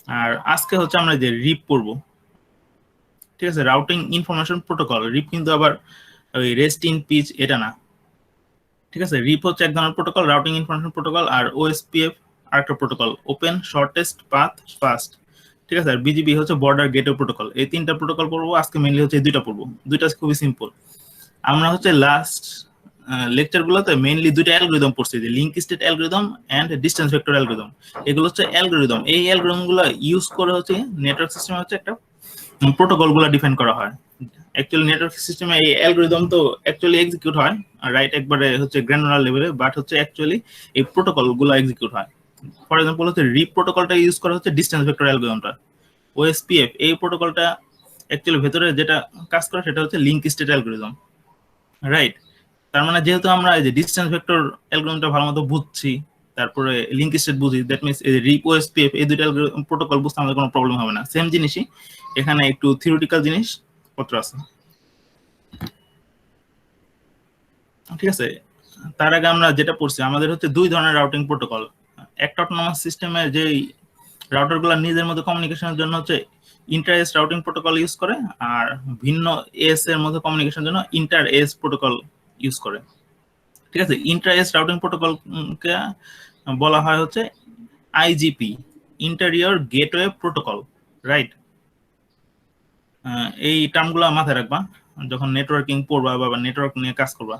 আর আজকে হচ্ছে আমরা যে রিপ পড়বো, ঠিক আছে, রাউটিং ইনফরমেশন প্রোটোকল। রিপ কিন্তু আবার ওই রেস্ট ইন পিচ এটা না, ঠিক আছে। রিপ হচ্ছে এক ধরনের প্রোটোকল, রাউটিং ইনফরমেশন প্রোটোকল। আর ওএসপিএফ আরেকটা protocol, open shortest path fast, ঠিক আছে। আর বিজিবি হচ্ছে বর্ডার গেটওয়ে প্রোটোকল। এই তিনটা প্রোটোকল পড়বো আজকে, মেইনলি হচ্ছে এই দুইটা পড়বো। দুইটা খুবই সিম্পল। আমরা হচ্ছে লাস্ট লেকচার গুলোতে মেইনলি দুইটা অ্যালগরিদম পড়ছি, যে link state algorithm and distance vector algorithm. এগুলো হচ্ছে অ্যালগরিদম। এই অ্যালগরিদম গুলো ইউজ করে হচ্ছে নেটওয়ার্ক সিস্টেমে হচ্ছে একটা প্রোটোকল গুলো ডিফাইন করা হয়। অ্যাকচুয়ালি নেটওয়ার্ক সিস্টেমে এই অ্যালগরিদম তো অ্যাকচুয়ালি এক্সিকিউট হয় রাইট একবারে হচ্ছে গ্র্যানুলার লেভেলে, বাট হচ্ছে অ্যাকচুয়ালি এই প্রোটোকল গুলো এক্সিকিউট হয়। ফর এক্সাম্পল হচ্ছে রিপ প্রোটোকলটা ইউজ করা হচ্ছে ডিসটেন্স ভেক্টর অ্যালগরিদমটা। ওএসপিএফ এই প্রোটোকলটা অ্যাকচুয়ালি ভেতরে যেটা কাজ করে সেটা হচ্ছে লিঙ্ক স্টেট অ্যালগরিদম, রাইট। তার মানে যেহেতু আমরা এই যে ডিসটেন্স ভেক্টর অ্যালগরিদমটা ভালো মতো বুঝছি, তারপরে লিঙ্ক স্টেট বুঝি, দ্যাট মিনস এই রিপ ওএসপিএফ এই দুইটা প্রোটোকল বুঝতে আমাদের কোনো প্রবলেম হবে না। সেম জিনিসই এখানে একটু থিওরিটিক্যাল জিনিস পত্র আছে, ঠিক আছে। তার আগে আমরা যেটা পড়ছি, আমাদের হচ্ছে দুই ধরনের রাউটিং প্রোটোকল। একটা অটোনমাস সিস্টেমে যে রাউটার গুলা নিজের মধ্যে কমিউনিকেশনের জন্য হচ্ছে inter S routing protocol use করে, আর ভিন্ন এস এর মধ্যে কমিউনিকেশনের জন্য ইন্টার এস প্রোটোকল ইউজ করে, ঠিক আছে। ইন্টার এস রাউটিং প্রোটোকলকে বলা হয় হচ্ছে IGP, interior gateway protocol, right. এই টার্মগুলো মাথায় রাখবা যখন নেটওয়ার্কিং পড়বা বা নেটওয়ার্ক নিয়ে কাজ করবা।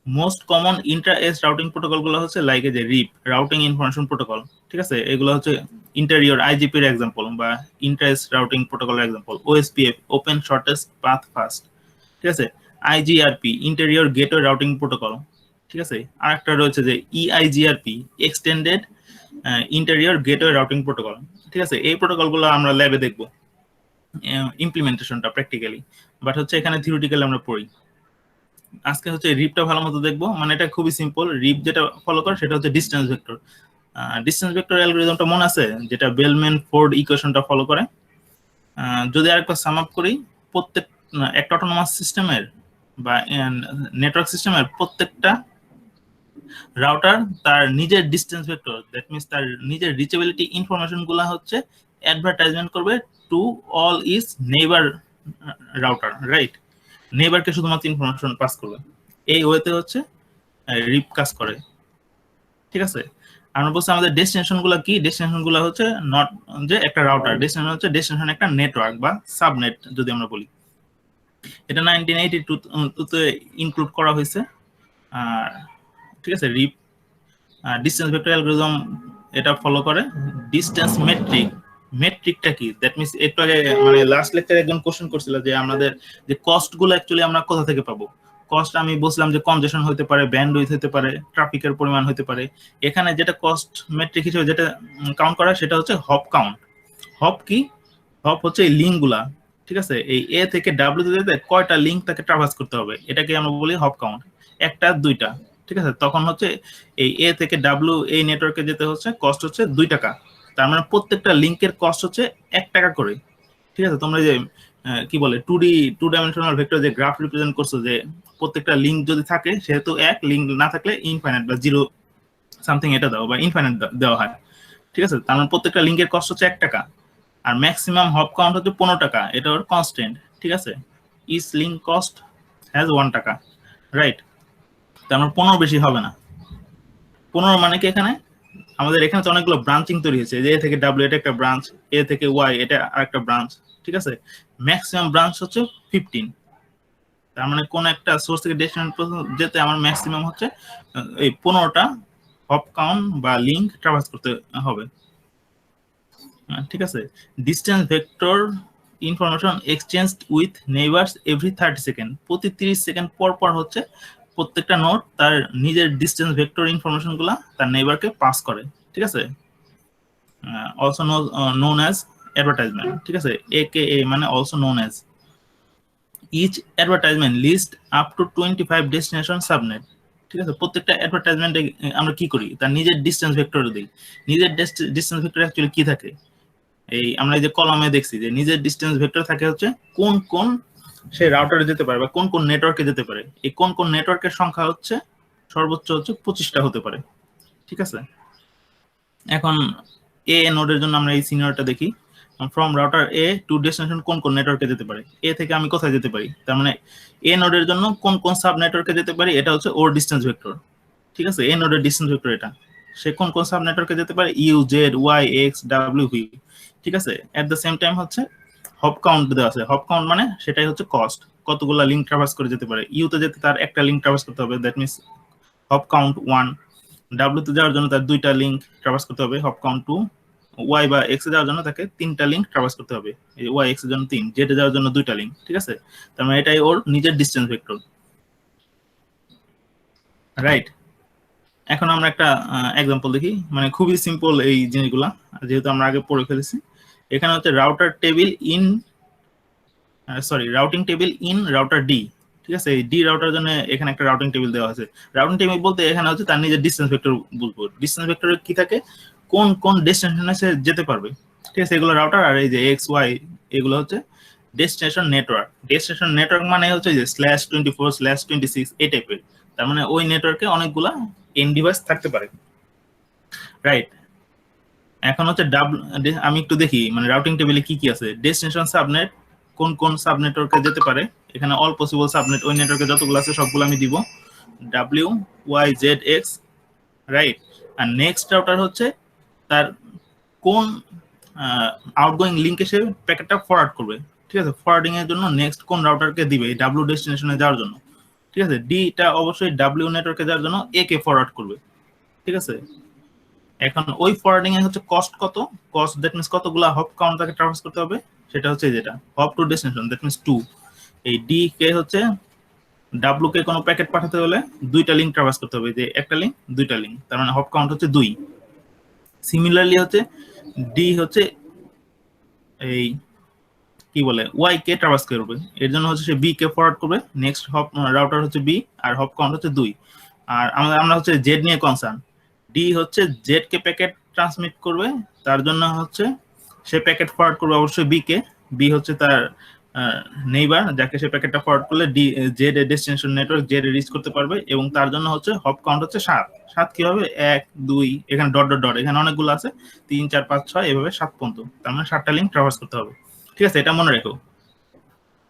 Most common inter S routing protocol গুলো হচ্ছে লাইক যে রিপ, রাউটিং ইনফরমেশন প্রোটোকল, ঠিক আছে। এগুলো হচ্ছে ইন্টেরিয়র আইজিপির এক্সাম্পল বা ইন্টার এস রাউটিং প্রোটোকলের example. OSPF, open shortest path fast, ঠিক আছে। আইজিআরপি, ইন্টেরিয়র গেটওয়ে রাউটিং প্রোটোকল, ঠিক আছে। আর একটা রয়েছে যে ইআইজিআরপি, extended interior gateway routing protocol, ঠিক আছে। এই প্রোটোকলগুলো আমরা ল্যাবে দেখবো ইমপ্লিমেন্টেশনটা প্র্যাকটিক্যালি, বাট হচ্ছে এখানে থিওরিটিক্যালি আমরা পড়ি। আজকে হচ্ছে রিপটা ভালো মতো দেখবো। মানে এটা খুবই সিম্পল। রিপ যেটা ফলো করে সেটা হচ্ছে ডিসটেন্স ভেক্টর। ডিসটেন্স ভেক্টর অ্যালগরিদমটা মনে আছে, যেটা বেলম্যান ফোর্ড ইকুয়েশনটা ফলো করে। যদি আরেকবার সাম আপ করি, প্রত্যেক একটা অটোনমাস সিস্টেমের বা নেটওয়ার্ক সিস্টেমের প্রত্যেকটা রাউটার তার নিজের ডিসটেন্স ভেক্টর, দ্যাট মিনস তার নিজের রিচেবিলিটি ইনফরমেশন গুলা হচ্ছে অ্যাডভার্টাইজমেন্ট করবে to all is neighbour router, right. নেইবারকে শুধুমাত্র ইনফরমেশন পাস করবে। এই ওয়েতে হচ্ছে রিপ কাজ করে, ঠিক আছে। আমরা বলছি আমাদের ডেস্টিনেশন গুলা কি, ডেস্টিনেশন গুলা হচ্ছে নট যে একটা রাউটার, ডেস্টিনেশন হচ্ছে ডেস্টিনেশন একটা নেটওয়ার্ক বা সাবনেট যদি আমরা বলি। এটা 1982 তে ইনক্লুড করা হয়েছে। আর ঠিক আছে, রিপ ডিসটেন্স ভেক্টর অ্যালগরিদম এটা ফলো করে ডিসটেন্স মেট্রিক। মেট্রিকটা কি, দ্যাট মিনস একটু আগে মানে লাস্ট লেকচারে একজন কোশ্চেন করছিল যে আমাদের যে কস্ট গুলো অ্যাকচুয়ালি আমরা কোথা থেকে পাবো। কস্ট আমি বলছিলাম যে কনজেশন হতে পারে, ব্যান্ডউইথ হতে পারে, ট্রাফিকের পরিমাণ হতে পারে। এখানে যেটা কস্ট মেট্রিক হিসেবে যেটা কাউন্ট করা সেটা হচ্ছে হপ কাউন্ট। হপ কি, হপ হচ্ছে এই লিঙ্ক গুলা, ঠিক আছে। এই এ থেকে ডাব্লিউ যেতে কয়টা লিঙ্ক তাকে ট্রাভার্স করতে হবে, এটাকে আমরা বলি হপ কাউন্ট। একটা দুইটা, ঠিক আছে। তখন হচ্ছে এই এ থেকে ডাব্লিউ এই নেটওয়ার্কে যেতে হচ্ছে কস্ট হচ্ছে 2 টাকা। তার মানে প্রত্যেকটা লিঙ্কের কস্ট হচ্ছে 1 টাকা করে, ঠিক আছে। তোমরা যে কি বলে টু ডাইমেনশনাল ভেক্টর যে গ্রাফ রিপ্রেজেন্ট করছো, যে প্রত্যেকটা লিঙ্ক যদি থাকে সেহেতু 1, লিঙ্ক না থাকলে ইনফাইনাইট বা 0 সামথিং এটা দাও বা ইনফাইনাইট দেওয়া হয়, ঠিক আছে। তার মানে প্রত্যেকটা লিঙ্কের কস্ট হচ্ছে 1 টাকা। আর ম্যাক্সিমাম হপ কাউন্ট হচ্ছে 15 টাকা, এটা ওর কনস্ট্যান্ট, ঠিক আছে। ইচ লিঙ্ক কস্ট হ্যাজ 1 টাকা, রাইট। তার মানে 15 বেশি হবে না। 15 মানে কি, এখানে আমাদের এখানে তো অনেকগুলো ব্রাঞ্চিং তৈরি হয়েছে, যে এ থেকে ডাব্লিউ এটা একটা ব্রাঞ্চ, এ থেকে ওয়াই এটা আরেকটা ব্রাঞ্চ, ঠিক আছে। ম্যাক্সিমাম ব্রাঞ্চ হচ্ছে 15। তার মানে কোন একটা সোর্স থেকে ডেস্টিনেশন পর্যন্ত যেতে আমার ম্যাক্সিমাম হচ্ছে এই 15টা হপ কাউন্ট বা লিঙ্ক ট্রাভার্স করতে হবে, ঠিক আছে। Distance vector information exchange with neighbours every 30 second. প্রতি 30 সেকেন্ড পর পর হচ্ছে প্রত্যেকটা নোড তার নিজের ডিস্টেন্স ভেক্টর ইনফরমেশন গুলা তার নেইবারকে পাস করে, ঠিক আছে। অলসো নোন অ্যাজ অ্যাডভার্টাইজমেন্ট, ঠিক আছে। একেএ মানে also known as. Each advertisement list up to 25 destination subnet, ঠিক আছে। প্রত্যেকটা অ্যাডভার্টাইজমেন্টে আমরা কি করি, তার নিজের ডিস্টেন্স ভেক্টর দিই। নিজের ডিস্টেন্স ভেক্টর অ্যাকচুয়ালি কি থাকে, এই আমরা এই যে কলামে দেখছি যে নিজের ডিস্টেন্স ভেক্টর থাকে হচ্ছে কোন কোন সে রাউটারে যেতে পারে বা কোন কোন নেটওয়ার্কে যেতে পারে। এই কোন কোন নেটওয়ার্কের সংখ্যা হচ্ছে সর্বোচ্চ হচ্ছে 25টা হতে পারে, ঠিক আছে। এখন এ নোডের জন্য আমরা এই সিনিয়রটা দেখি, from router A to destination কোন কোন নেটওয়ার্কে যেতে পারে, এ থেকে আমি কোথায় যেতে পারি, তার মানে এ নোডের জন্য কোন কোন সাব নেটওয়ার্কে যেতে পারি, এটা হচ্ছে ওর ডিসটেন্স ভেক্টর। ঠিক আছে, এ নোডের ডিসটেন্স ভেক্টর এটা, সে কোন কোন সাব নেটওয়ার্কে যেতে পারে, U Z Y X W V. ঠিক আছে, এট দ্য সেম টাইম হচ্ছে হপ কাউন্ট দেওয়া আছে, হপ কাউন্ট মানে সেটাই হচ্ছে কস্ট, কতগুলা লিঙ্ক ট্রাভার্স করে যেতে পারে। ইউ তে যেতে তার একটা লিঙ্ক ট্রাভার্স করতে হবে, that means hop count 1। W তে যাওয়ার জন্য তার দুইটা লিঙ্ক ট্রাভার্স করতে হবে, হপ কাউন্ট 2। ওয়াই বা এক্স এ যাওয়ার জন্য তাকে তিনটা লিঙ্ক ট্রাভার্স করতে হবে, এই ওয়াই এক্স এর জন্য 3, জেড এ যাওয়ার জন্য দুইটা লিঙ্ক। ঠিক আছে, তার মানে এটাই ওর নিজের ডিসটেন্স ভেক্টর, রাইট। এখন আমরা একটা এক্সাম্পল দেখি, মানে খুবই সিম্পল এই জিনিসগুলা, যেহেতু আমরা আগে পড়ে ফেলেছি। এখানে হচ্ছে router table in routing table in router D. ঠিক আছে, এই ডি রাউটার জন্য এখানে একটা রাউটিং টেবিল দেওয়া আছে। রাউটিং টেবিল বলতে এখানে হচ্ছে তার নিজের ডিসটেন্স ভেক্টর বুঝবো, ডিসটেন্স ভেক্টরে কি থাকে, কোন কোন ডেস্টিনেশনে সে যেতে পারবে। ঠিক আছে, এগুলো রাউটার, আর এই যে এক্স ওয়াই এগুলো হচ্ছে ডেস্টিনেশন নেটওয়ার্ক। ডেস্টিনেশন নেটওয়ার্ক মানে হচ্ছে যে /24/26 এই টাইপের, তার মানে ওই নেটওয়ার্কে অনেকগুলা এন ডিভাইস থাকতে পারে, রাইট। এখন হচ্ছে আমি একটু দেখি মানে রাউটিং টেবিলে কি কি আছে। ডেস্টিনেশন সাবনেট, কোন কোন সাব নেটওয়ার্কে যেতে পারে, এখানে অল পসিবল সাবনেট ওই নেটওয়ার্কে যতগুলো আছে সবগুলো আমি দিব, W Y Z X, right. আর নেক্সট রাউটার হচ্ছে তার কোন আউটগোয়িং লিঙ্কে সে প্যাকেটটা ফরওয়ার্ড করবে। ঠিক আছে, ফরওয়ার্ডিং এর জন্য নেক্সট কোন রাউটারকে দিবে ডাব্লিউ ডেস্টিনেশনে যাওয়ার জন্য। ঠিক আছে, ডি টা অবশ্যই ডাব্লিউ নেটওয়ার্কে যাওয়ার জন্য এ কে ফরওয়ার্ড করবে। ঠিক আছে, এখন ওই ফরওয়ার্ডিং এর হচ্ছে কস্ট কত, কস্ট দ্যাট মিন্স কতগুলা হপ কাউন্ট তাকে ট্রাভার্স করতে হবে, সেটা হচ্ছে যেটা hop to destination that means 2। এই ডি কে হচ্ছে ডাব্লিউ কে কোনো প্যাকেট পাঠাতে হলে দুইটা লিঙ্ক ট্রাভার্স করতে হবে, যে একটা লিঙ্ক দুইটা লিঙ্ক, তার মানে হপ কাউন্ট হচ্ছে 2। সিমিলারলি হচ্ছে ডি হচ্ছে এই কি বলে ওয়াই কে ট্রাভার্স করবে, এর জন্য হচ্ছে সে বি কে ফরওয়ার্ড করবে, নেক্সট হপ রাউটার হচ্ছে বি, আর হপ কাউন্ট হচ্ছে 2। আর আমরা হচ্ছে জেড নিয়ে কনসার্ন, ডি হচ্ছে জেড কে প্যাকেট ট্রান্সমিট করবে, তার জন্য হচ্ছে সে প্যাকেট ফরওয়ার্ড করবে অবশ্যই বি কে, বি হচ্ছে তার নেইবার যাকে সে প্যাকেটটা ফরওয়ার্ড করলে ডি জেড এর ডেস্টিনেশন নেটওয়ার্ক জেড রিচ করতে পারবে, এবং তার জন্য হচ্ছে হপ কাউন্ট হচ্ছে 7। 7 কি হবে, 1 2 এখানে ডট ডট ডট এখানে অনেকগুলো আছে, 3 4 5 6 এভাবে 7 পর্যন্ত, তার মানে 7টা লিঙ্ক ট্রাভার্স করতে হবে। ঠিক আছে, এটা মনে রেখো।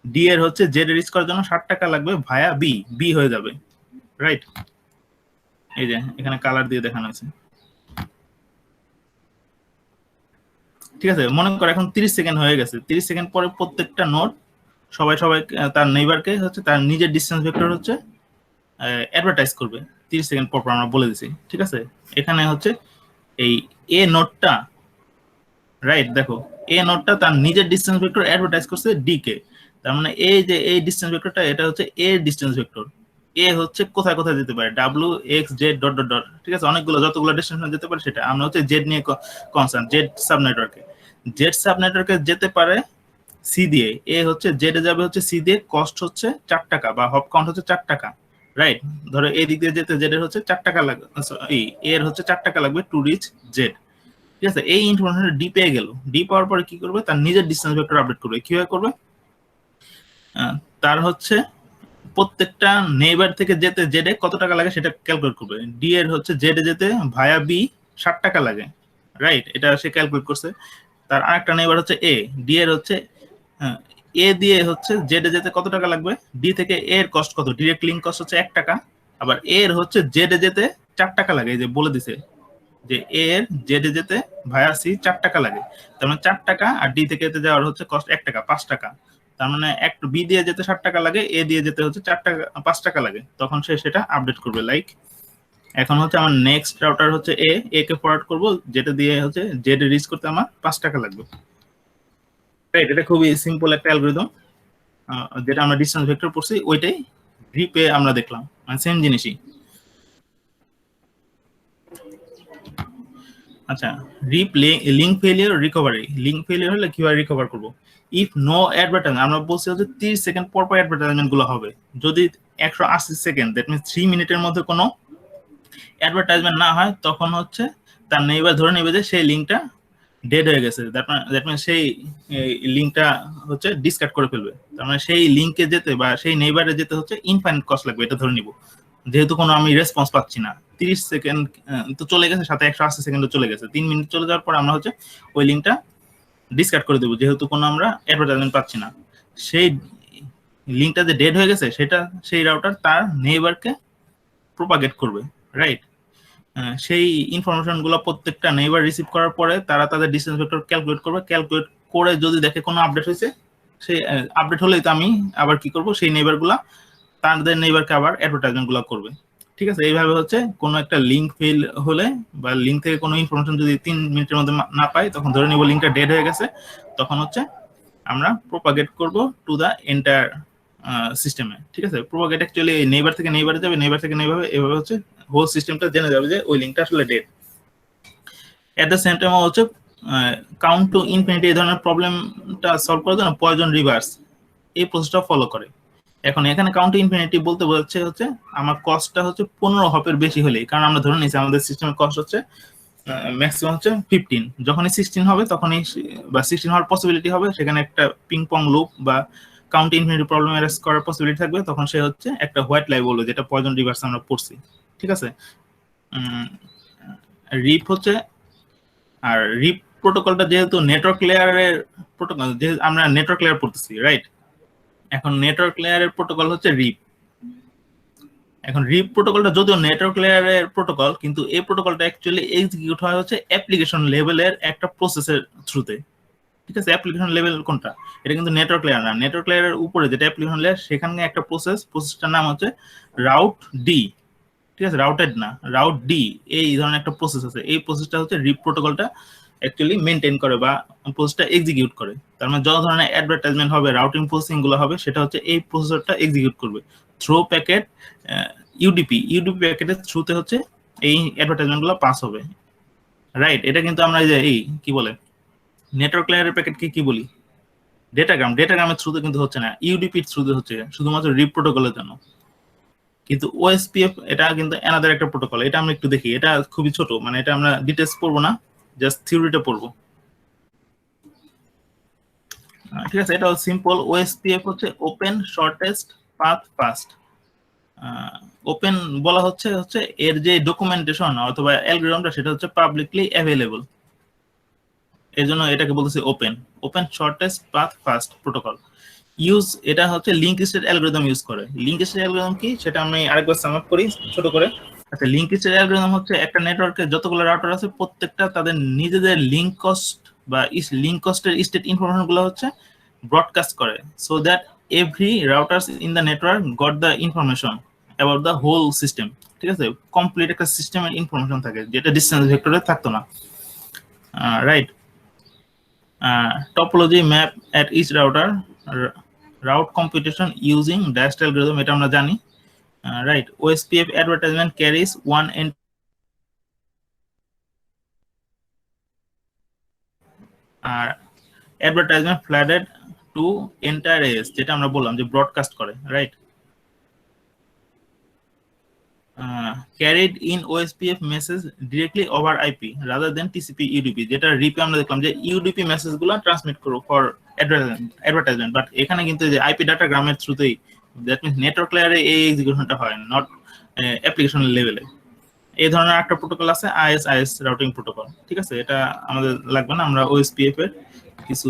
ডি এর হচ্ছে জেড রিচ করার জন্য 60 টাকা লাগবে ভায়া বি, বি হয়ে যাবে, রাইট। এই যে এখানে কালার দিয়ে দেখানো আছে। ঠিক আছে, মনে করো এখন 30 সেকেন্ড হয়ে গেছে, 30 সেকেন্ড পরে প্রত্যেকটা নোড সবাই তার নেইবারকে হচ্ছে তার নিজের ডিসটেন্স ভেক্টর হচ্ছে অ্যাডভার্টাইজ করবে 30 সেকেন্ড পর আমরা বলে দিছি। ঠিক আছে, এখানে হচ্ছে এই এ নোডটা, রাইট, দেখো এ নোডটা তার নিজের ডিসটেন্স ভেক্টর অ্যাডভার্টাইজ করছে ডি কে, তার মানে এই যে এই ডিসটেন্স ভেক্টরটা এটা হচ্ছে এ ডিসটেন্স ভেক্টর, এ হচ্ছে কোথায় কোথায় যেতে পারে, W x Z dot dot dot. ঠিক আছে, অনেকগুলো যতগুলো ডেস্টিনেশন যেতে পারে সেটা, আমরা হচ্ছে জেড নিয়ে কনসার্ন, জেড সাব নেটওয়ার্কে, জেড সাব নেটওয়ার্কে যেতে পারে সি দিয়ে, এ হচ্ছে জেড এ যাবে হচ্ছে সি দিয়ে, কস্ট হচ্ছে 4 টাকা বা হপ কাউন্ট হচ্ছে 4 টাকা, রাইট। ধরো এই দিক দিয়ে যেতে জেড এর হচ্ছে 4 টাকা লাগবে, এর হচ্ছে 4 টাকা লাগবে টু রিচ জেড। ঠিক আছে, এই ইনফরমেশনটা ডি পেয়ে গেল, ডি পাওয়ার পরে কি করবে, তার নিজের ডিসটেন্স ভেক্টর আপডেট করবে। কিভাবে করবে, তার হচ্ছে প্রত্যেকটা নেইবার থেকে যেতে জেড এ কত টাকা লাগে সেটা ক্যালকুলেট করবে। ডি এর হচ্ছে জেড এ যেতে ভায়া বি 60 টাকা লাগে, রাইট, এটা সে ক্যালকুলেট করছে। তার আরেকটা নেইবার হচ্ছে এ, ডি এর হচ্ছে এ দিয়ে হচ্ছে জেড এ যেতে কত টাকা লাগবে, ডি থেকে এ এর কস্ট কত, ডিরেক্ট লিঙ্ক কস্ট হচ্ছে 1 টাকা, আবার এর হচ্ছে জেড এ যেতে 4 টাকা লাগে, এই যে বলে দিছে যে এর জেড এ যেতে ভায়া সি 4 টাকা লাগে, তার মানে 4 টাকা, আর ডি থেকে এতে যাওয়ার হচ্ছে কস্ট 1 টাকা, 5 টাকা, তার মানে একটু বি দিয়ে যেতে 60 টাকা লাগে, এ দিয়ে যেতে হচ্ছে 4 টাকা 5 টাকা লাগে, তখন সে সেটা আপডেট করবে। লাইক এখন হচ্ছে আমার নেক্সট রাউটার হচ্ছে এ, এ কে ফরওয়ার্ড করব, যেটা দিয়ে হচ্ছে জেড এ রিচ করতে আমার 5 টাকা লাগবে, রাইট। এটা খুবই সিম্পল একটা অ্যালগরিদম, যেটা আমরা ডিসটেন্স ভেক্টর পড়ছি ওইটাই গ্রিপে আমরা দেখলাম, মানে সেম জিনিসই। আচ্ছা, link failure recovery, link failure হলে কিভাবে রিকভার করব, ইফ নো অ্যাডভার্টাইজমেন্ট, আমরা বলছি হচ্ছে 30 সেকেন্ড পর পর অ্যাডভার্টাইজমেন্ট গুলো হবে, যদি 180 সেকেন্ড দ্যাট মিন্স 3 মিনিটের মধ্যে কোনো অ্যাডভার্টাইজমেন্ট না হয়, তখন হচ্ছে তার নেইবার ধরে নেবে যে সেই লিঙ্কটা ডেড হয়ে গেছে, দ্যাট মিন্স সেই লিঙ্কটা হচ্ছে ডিসকার্ড করে ফেলবে, তার মানে সেই লিঙ্কে যেতে বা সেই নেইবারে যেতে হচ্ছে ইনফাইনাইট কস্ট লাগবে, এটা ধরে নিব, যেহেতু কোনো আমি রেসপন্স পাচ্ছি না। 30 সেকেন্ড তো চলে গেছে, সাথে 180 সেকেন্ডও চলে গেছে। 3 মিনিট চলে যাওয়ার পর আমরা হচ্ছে ওই লিঙ্কটা ডিসকার্ড করে দেবো, যেহেতু কোনো আমরা অ্যাডভার্টাইজমেন্ট পাচ্ছি না। সেই লিঙ্কটা যে ডেড হয়ে গেছে সেটা সেই রাউটার তার নেইবারকে প্রপাগেট করবে, রাইট? সেই ইনফরমেশন গুলো প্রত্যেকটা নেইবার রিসিভ করার পরে তারা তাদের ডিসটেন্স ভেক্টর ক্যালকুলেট করবে। ক্যালকুলেট করে যদি দেখে কোনো আপডেট হয়েছে, সেই আপডেট হলেই তো আমি আবার কি করব, সেই নেইবার গুলা তাদের নেইবারকে আবার অ্যাডভার্টাইজমেন্ট গুলো করবে। ঠিক আছে, এইভাবে হচ্ছে কোনো একটা লিঙ্ক ফেল হলে বা লিঙ্ক থেকে কোনো ইনফরমেশন যদি 3 মিনিটের মধ্যে না পাই, তখন ধরে নিব লিঙ্কটা ডেড হয়ে গেছে। তখন হচ্ছে আমরা প্রপাগেট করব টু দা এন্টায়ার সিস্টেমে। ঠিক আছে, প্রপাগেট অ্যাকচুয়ালি নেইবার থেকে নেইবারে যাবে, নেইবার থেকে নেইবারে, এভাবে হচ্ছে হোল সিস্টেমটা জেনে যাবে যে ওই লিঙ্কটা আসলে dead. At the same time হচ্ছে কাউন্ট টু ইনফিনিটি এই ধরনের প্রবলেমটা সলভ করার জন্য পয়জন রিভার্স এই প্রসেসটা ফলো করে। এখন এখানে কাউন্ট টু ইনফিনিটি বলতে বোঝাচ্ছে হচ্ছে আমার কস্টটা হচ্ছে 15 হপের বেশি হলেই, কারণ আমরা ধরে নিয়েছি আমাদের সিস্টেমের কস্ট হচ্ছে ম্যাক্সিমাম হচ্ছে 15। যখনই 16 হবে তখনই, বা 16 হওয়ার পসিবিলিটি হবে, সেখানে একটা পিং পং লুপ বা কাউন্ট ইনফিনিটি প্রবলেম অ্যারেস্ট করার পসিবিলিটি থাকবে, তখন সে হচ্ছে একটা হোয়াইট লাই বলবে, যেটা পয়জন রিভার্স আমরা পড়ছি। ঠিক আছে, রিপ হচ্ছে, আর রিপ প্রোটোকলটা যেহেতু নেটওয়ার্ক লেয়ারের প্রোটোকল, যেহেতু আমরা নেটওয়ার্ক লেয়ার পড়তেছি, রাইট? এখন নেটওয়ার্ক লেয়ারের প্রোটোকল হচ্ছে রিপ। এখন রিপ প্রোটোকলটা যদিও নেটওয়ার্ক লেয়ারের প্রোটোকল, কিন্তু এই প্রোটোকলটা অ্যাকচুয়ালি এক্সিকিউট হয় হচ্ছে অ্যাপ্লিকেশন লেভেলের একটা প্রসেসের থ্রুতে। ঠিক আছে, অ্যাপ্লিকেশন লেভেল কোনটা, এটা কিন্তু নেটওয়ার্ক লেয়ার না। নেটওয়ার্ক লেয়ারের উপরে যেটা অ্যাপ্লিকেশন লেয়ার, সেখানে একটা প্রসেসটার নাম হচ্ছে রাউট ডি। ঠিক আছে, রাউটেড না, রাউট ডি, এই ধরনের একটা প্রসেস আছে। এই প্রসেসটা হচ্ছে রিপ প্রোটোকলটা অ্যাকচুয়ালি মেনটেন করে বা প্রসেসটা এক্সিকিউট করে। তার মানে যত ধরনের অ্যাডভার্টাইজমেন্ট হবে, রাউটিং প্রসেসিং গুলো হবে, সেটা হচ্ছে এই প্রসেসরটা এক্সিকিউট করবে থ্রো প্যাকেট ইউডিপি প্যাকেটের থ্রুতে হচ্ছে এই অ্যাডভার্টাইজমেন্ট গুলো পাস হবে, রাইট? এটা কিন্তু আমরা যে এই কি বলে নেটওয়ার্ক লেয়ারের প্যাকেটকে কি বলি, ডেটাগ্রামের থ্রুতে কিন্তু হচ্ছে না, ইউডিপির থ্রুতে হচ্ছে, শুধুমাত্র রিপ প্রোটোকলের জন্য। কিন্তু ওএসপিএফ এটা কিন্তু অ্যানাদার একটা প্রোটোকল, এটা আমরা একটু দেখি। এটা খুবই ছোট, মানে এটা আমরা ডিটেইলস পড়বো না, জাস্ট থিওরিটা পড়বো। ঠিক আছে, এটা সিম্পল। ওএসপিএফ হচ্ছে open shortest path fast. Open বলা হচ্ছে এর যে ডকুমেন্টেশন অথবা অ্যালগরিদমটা, সেটা হচ্ছে পাবলিকলি অ্যাভেলেবল, এর জন্য এটাকে বলতেছে open shortest path fast protocol. Use, এটা হচ্ছে লিঙ্ক লিস্টেড অ্যালগরিদম ইউজ করে। লিঙ্ক লিস্টেড অ্যালগরিদম কি, সেটা আমি আরেকবার সাম আপ করি ছোট করে। আচ্ছা, লিঙ্ক লিস্টেড অ্যালগরিদম হচ্ছে একটা নেটওয়ার্কে যতগুলো রাউটার আছে, প্রত্যেকটা তাদের নিজেদের লিঙ্ক কস্ট বা লিঙ্ক কস্টের স্টেট ইনফরমেশন গুলো হচ্ছে ব্রডকাস্ট করে, so that every routers in the network got the information about the whole system. ঠিক আছে, কমপ্লিট একটা সিস্টেমের ইনফরমেশন থাকে, যেটা ডিসটেন্স ভেক্টরে থাকতো না, right? Topology map at each router, route computation using dashed algorithm, এটা আমরা জানি, right? OSPF advertisement carries one entry আর advertisement flooded to entire edge, যেটা আমরা বললাম যে ব্রডকাস্ট করে, right? Carried in OSPF message directly over IP rather than TCP UDP, যেটা রিপে আমরা দেখলাম যে ইউডিপি মেসেজ গুলো ট্রান্সমিট করবো ফর অ্যাডভার্টাইজমেন্ট, বাট এখানে কিন্তু যে আইপি ডাটা গ্রামের থ্রুতেই, দ্যাট মিনস নেটওয়ার্ক লেয়ারে এই এক্সিকিউশনটা হয়, নট অ্যাপ্লিকেশন লেভেলে। এই ধরনের একটা প্রোটোকল আছে আইএস রাউটিং প্রোটোকল। ঠিক আছে, এটা আমাদের লাগবে না, আমরা ওএসপিএফ এর কিছু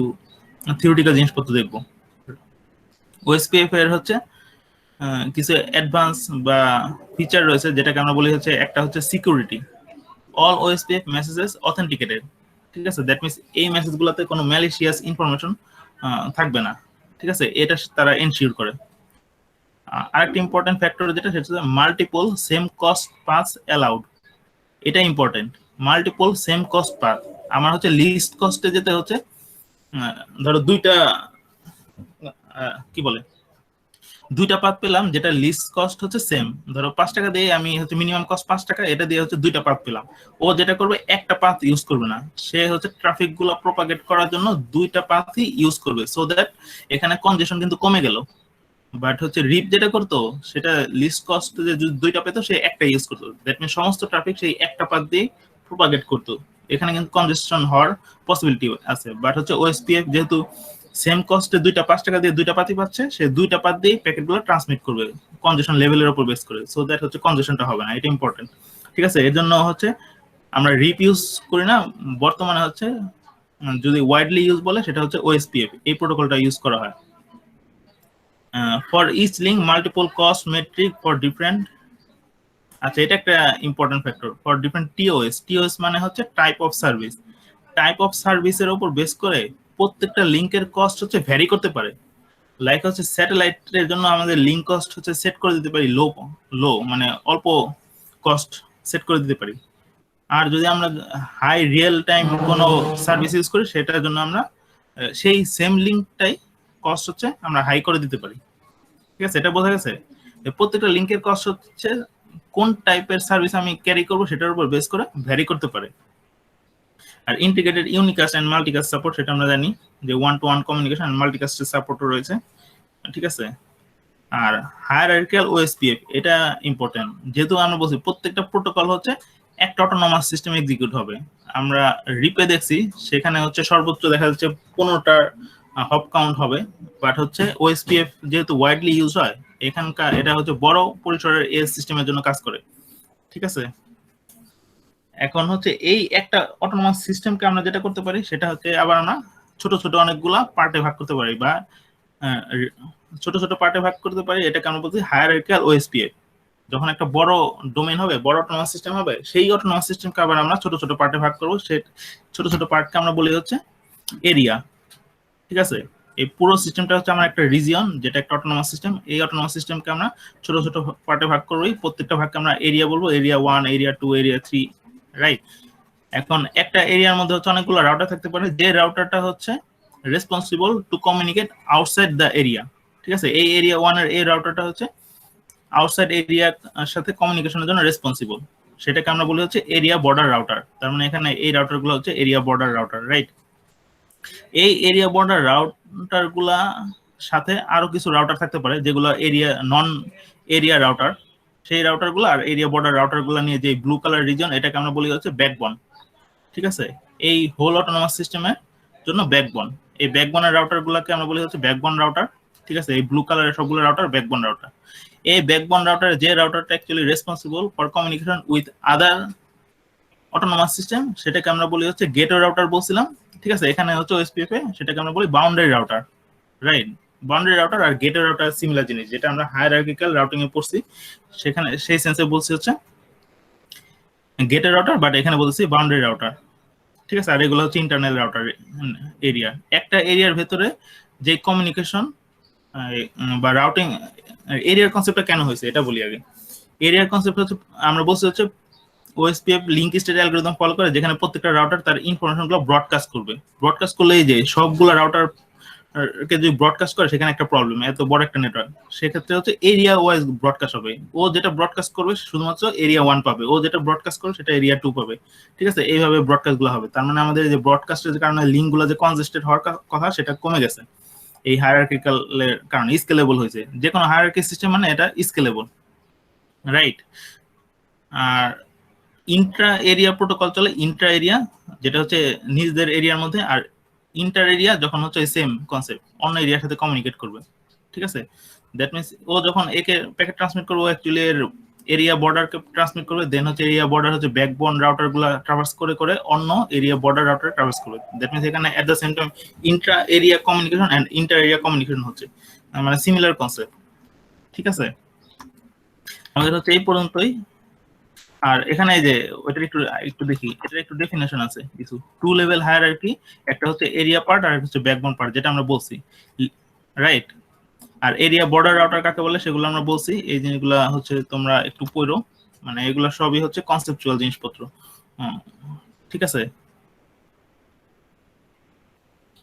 থিওরিটিক্যাল জিনিসপত্র দেখবো। ওএসপিএফ এর হচ্ছে কিছু অ্যাডভান্স বা ফিচার রয়েছে, যেটাকে আমরা বলি হচ্ছে, একটা হচ্ছে security. All OSPF messages authenticated. ঠিক আছে, দ্যাট মিনস এই মেসেজগুলোতে কোনো ম্যালিশিয়াস ইনফরমেশন থাকবে না। ঠিক আছে, এটা তারা এনশিওর করে। আরেকটা ইম্পর্টেন্ট ফ্যাক্টর যেটা, সেটা হচ্ছে multiple same cost path allowed. এটা important, multiple same cost path. আমার হচ্ছে লিস্ট কস্টে যেতে হচ্ছে, ধরো দুইটা কি বলে দুইটা পাথ পেলাম, যেটা লিস্ট কস্ট হচ্ছে সেম। ধরো 5 টাকা দিয়ে আমি হচ্ছে মিনিমাম কস্ট 5 টাকা, এটা দিয়ে হচ্ছে দুইটা পাথ পেলাম। ও যেটা করবে, একটা পাথ ইউজ করবে না, সে হচ্ছে ট্রাফিক গুলো প্রপাগেট করার জন্য দুইটা পাথই ইউজ করবে, সো দ্যাট এখানে কনজেশন কিন্তু কমে গেল। বাট হচ্ছে রিপ যেটা করতো, সেটা লিস্ট কস্ট যে দুইটা পেতো, সে একটা ইউজ করতো, দ্যাট মিনস সমস্ত ট্রাফিক সেই একটা পাথ দিয়ে প্রপাগেট করতো। এখানে কিন্তু কনজেশন হওয়ার পসিবিলিটি আছে। বাট হচ্ছে ওএসপিএফ যেহেতু সেম কস্টে 5 টাকা দিয়ে দুইটা পাতি পাচ্ছে, সে দুইটা পাত দিয়ে প্যাকেটগুলো ট্রান্সমিট করবে কনজেশন লেভেলের উপর বেস করে, সো দ্যাট হচ্ছে কনজেশনটা হবে না, এটা ইম্পর্টেন্ট। ঠিক আছে, এর জন্য হচ্ছে আমরা রিপ ইউজ করি না, বর্তমানে হচ্ছে যদি ওয়াইডলি ইউজ বলে সেটা হচ্ছে ওএসপিএফ, এই প্রোটোকলটা ইউজ করা হয়। For each link multiple cost metric for different, আচ্ছা এটা একটা important factor, for different TOS. TOS মানে হচ্ছে type of service. Type of সার্ভিসের উপর বেস করে প্রত্যেকটা লিঙ্কের কস্ট হচ্ছে ভ্যারি করতে পারে। লাইক হচ্ছে স্যাটেলাইটের জন্য আমাদের লিঙ্ক কস্ট হচ্ছে সেট করে দিতে পারি লো, মানে অল্প কস্ট সেট করে দিতে পারি। আর যদি আমরা হাই রিয়েল টাইম কোনো সার্ভিস ইউজ করি সেটার জন্য আমরা সেই সেম লিঙ্কটাই কস্ট হচ্ছে আমরা হাই করে দিতে পারি। ঠিক আছে, এটা বোঝা গেছে? প্রত্যেকটা লিঙ্কের কস্ট হচ্ছে কোন টাইপের সার্ভিস আমি ক্যারি করব সেটার উপর বেস করে ভ্যারি করতে পারে। আর integrated unicast and multicast support, সেটা আমরা জানি যে one to one communication and মাল্টিকাস্টের সাপোর্টও রয়েছে। ঠিক আছে, আর হায়ারার্কিক্যাল ওএসপিএফ এটা ইম্পর্টেন্ট, যেহেতু আমরা বলছি প্রত্যেকটা প্রোটোকল হচ্ছে একটা অটোনমাস সিস্টেম এক্সিকিউট হবে। আমরা রিপে দেখছি সেখানে হচ্ছে সর্বোচ্চ দেখা যাচ্ছে 15টার হপ কাউন্ট হবে, বাট হচ্ছে ওএসপিএফ যেহেতু ওয়াইডলি ইউজ হয় এখানকার এটা হচ্ছে বড় পরিসরের এস সিস্টেমের জন্য কাজ করে। ঠিক আছে, এখন হচ্ছে এই একটা অটোনমাস সিস্টেমকে আমরা যেটা করতে পারি সেটা হচ্ছে আবার আমরা ছোট ছোট অনেকগুলা পার্টে ভাগ করতে পারি, বা ছোট ছোট পার্টে ভাগ করতে পারি। এটাকে আমরা বলছি হায়ারার্কিক্যাল ওএসপিএফ। যখন একটা বড় ডোমেইন হবে, বড় অটোনমাস সিস্টেম হবে, সেই অটোনমাস সিস্টেমকে আবার আমরা ছোট ছোট পার্টে ভাগ করব। সেই ছোট ছোট পার্টকে আমরা বলি হচ্ছে এরিয়া। ঠিক আছে, এই পুরো সিস্টেমটা হচ্ছে আমার একটা রিজিয়ন, যেটা একটা অটোনমাস সিস্টেম। এই অটোনমাস সিস্টেমকে আমরা ছোট ছোট পার্টে ভাগ করব, প্রত্যেকটা ভাগকে আমরা এরিয়া বলবো, এরিয়া 1, এরিয়া 2, এরিয়া 3, রাইট? এখন একটা এরিয়ার মধ্যে হচ্ছে অনেকগুলো রাউটার থাকতে পারে, যে রাউটারটা হচ্ছে responsible to communicate outside the area. ঠিক আছে, এই এরিয়া 1 এর এই রাউটারটা হচ্ছে আউটসাইড এরিয়ার সাথে কমিউনিকেশনের জন্য রেসপন্সিবল, সেটাকে আমরা বলি হচ্ছে এরিয়া বর্ডার রাউটার। তার মানে এখানে এই রাউটারগুলো হচ্ছে এরিয়া বর্ডার রাউটার, রাইট? এই এরিয়া বর্ডার রাউটার গুলা সাথে আরো কিছু রাউটার থাকতে পারে যেগুলো এরিয়া নন এরিয়া রাউটার। সেই রাউটার গুলো আর এরিয়া বর্ডার রাউটার গুলা নিয়ে যে ব্লু কালার রিজন, এটাকে আমরা বলি হচ্ছে ব্যাকবোন। ঠিক আছে, এই হোল অটোনমাস সিস্টেমের জন্য ব্যাকবোন, এই ব্যাকবোনের রাউটার গুলাকে আমরা বলি হচ্ছে ব্যাকবোন রাউটার। ঠিক আছে, এই ব্লু কালারের সবগুলো রাউটার ব্যাকবোন রাউটার। এই ব্যাকবোন রাউটার যে রাউটারটা actually responsible for communication with other autonomous system, সেটাকে আমরা বলি হচ্ছে গেটওয়ে রাউটার বলছিলাম। ঠিক আছে, এখানে হচ্ছে ওএসপিএফ এ সেটাকে আমরা বলি boundary router, right? Boundary router আর গেটওয়ে রাউটার সিমিলার জিনিস, যেটা আমরা হায়ারার্কিক্যাল রাউটিং এ পড়ছি সেখানে সেই সেন্সে বলছি হচ্ছে গেটওয়ে রাউটার, বাট এখানে বলছি বাউন্ডারি রাউটার। ঠিক আছে, আর এগুলো হচ্ছে ইন্টারনাল রাউটার এরিয়া। একটা এরিয়ার ভেতরে যে কমিউনিকেশন বা রাউটিং, এরিয়ার কনসেপ্টটা কেন হয়েছে এটা বলি আগে। এরিয়ার কনসেপ্ট হচ্ছে আমরা বলছি হচ্ছে OSPF link state algorithm follow করে, যেখানে প্রত্যেকটা রাউটার তার ইনফরমেশনগুলো ব্রডকাস্ট করবে। ব্রডকাস্ট করলে এই যে সবগুলো রাউটার কে যদি ব্রডকাস্ট করে সেখানে একটা প্রবলেম, এত বড় একটা নেটওয়ার্ক, সেক্ষেত্রে হচ্ছে এরিয়া ওয়াইজ ব্রডকাস্ট হবে। ও যেটা ব্রডকাস্ট করবে শুধুমাত্র এরিয়া 1 পাবে, ও যেটা ব্রডকাস্ট করবে সেটা এরিয়া 2 পাবে। ঠিক আছে, এইভাবে ব্রডকাস্ট গুলো হবে। তার মানে আমাদের যে ব্রডকাস্টের কারণে লিঙ্ক গুলো যে কনজেস্টেড হওয়ার কথা সেটা কমে গেছে এই হায়ারার্কিক্যাল এর কারণে, স্কেলেবল হয়েছে। যে কোনো হায়ারার্কি সিস্টেম মানে এটা স্কেলেবল, রাইট? আর ইন্ট্রা এরিয়া প্রোটোকল চলে, ইন্ট্রা এরিয়া যেটা হচ্ছে নিজেদের এরিয়ার মধ্যে, আর ইন্টার এরিয়া যখন হচ্ছে সেম কনসেপ্ট অন্য এরিয়ার সাথে কমিউনিকেট করবে। ঠিক আছে, দ্যাট মিনস ও যখন একে প্যাকেট ট্রান্সমিট করবে অ্যাকচুয়ালি এর এরিয়া বর্ডারকে ট্রান্সমিট করবে, দেন হচ্ছে এরিয়া বর্ডার হচ্ছে ব্যাকবোন রাউটারগুলো ট্রাভার্স করে করে অন্য এরিয়া বর্ডার রাউটার ট্রাভার্স করবে। দ্যাট মিনস এখানে at the same time intra area communication and inter area communication হচ্ছে, মানে সিমিলার কনসেপ্ট। ঠিক আছে, আমাদের হচ্ছে এই পর্যন্তই। আর এখানে যে ওইটার একটু একটু দেখি, এটার একটু ডেফিনেশন আছে কিছু। 2 লেভেল হায়ারার্কি, একটা হচ্ছে এরিয়া পার্ট আর একটা হচ্ছে ব্যাকবোন পার্ট, যেটা আমরা বলছি, রাইট? আর এরিয়া বর্ডার রাউটার কাকে বলে সেগুলো আমরা বলছি। এই জিনিসগুলো হচ্ছে তোমরা একটু পড়ো, মানে এগুলো সবই হচ্ছে কনসেপচুয়াল জিনিসপত্র। ঠিক আছে।